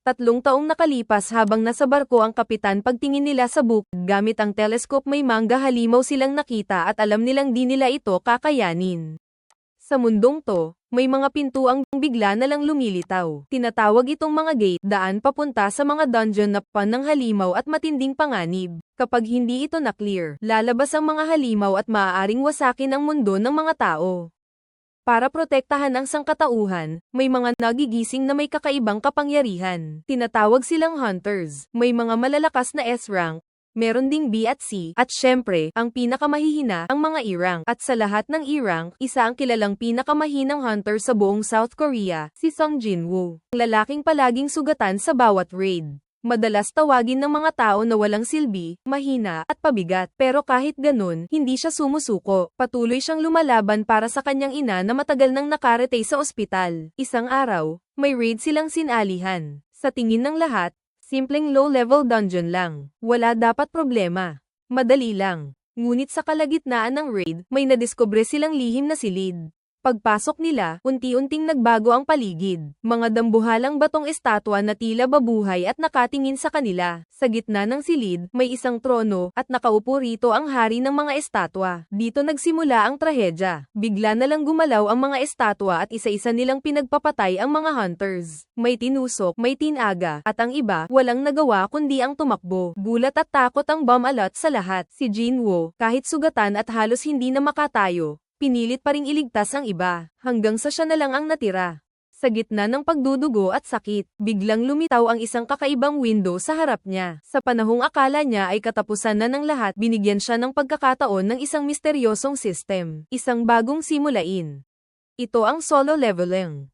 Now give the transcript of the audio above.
3 taong nakalipas habang nasa barko ang kapitan pagtingin nila sa bukid gamit ang telescope may mangga halimaw silang nakita at alam nilang di nila ito kakayanin. Sa mundong to, may mga pintuang bigla na lang lumilitaw. Tinatawag itong mga gate, daan papunta sa mga dungeon na pan ng halimaw at matinding panganib. Kapag hindi ito na-clear, lalabas ang mga halimaw at maaaring wasakin ang mundo ng mga tao. Para protektahan ang sangkatauhan, may mga nagigising na may kakaibang kapangyarihan. Tinatawag silang hunters. May mga malalakas na S-rank, meron ding B at C, at syempre, ang pinakamahihina, ang mga E-rank. At sa lahat ng E-rank, isa ang kilalang pinakamahinang hunter sa buong South Korea, si Sung Jin-woo. Ang lalaking palaging sugatan sa bawat raid. Madalas tawagin ng mga tao na walang silbi, mahina, at pabigat. Pero kahit ganun, hindi siya sumusuko. Patuloy siyang lumalaban para sa kanyang ina na matagal nang nakaretay sa ospital. Isang araw, may raid silang sinalihan. Sa tingin ng lahat, simpleng low-level dungeon lang. Wala dapat problema. Madali lang. Ngunit sa kalagitnaan ng raid, may nadiskubre silang lihim na silid. Pagpasok nila, unti-unting nagbago ang paligid. Mga dambuhalang batong estatwa na tila babuhay at nakatingin sa kanila. Sa gitna ng silid, may isang trono, at nakaupo rito ang hari ng mga estatwa. Dito nagsimula ang trahedya. Bigla na lang gumalaw ang mga estatwa at isa-isa nilang pinagpapatay ang mga hunters. May tinusok, may tinaga, at ang iba, walang nagawa kundi ang tumakbo. Gulat at takot ang bomb-alot sa lahat. Si Jin-woo, kahit sugatan at halos hindi na makatayo, pinilit pa ring iligtas ang iba, hanggang sa siya na lang ang natira. Sa gitna ng pagdudugo at sakit, biglang lumitaw ang isang kakaibang window sa harap niya. Sa panahong akala niya ay katapusan na ng lahat, binigyan siya ng pagkakataon ng isang misteryosong system, isang bagong simulain. Ito ang solo leveling.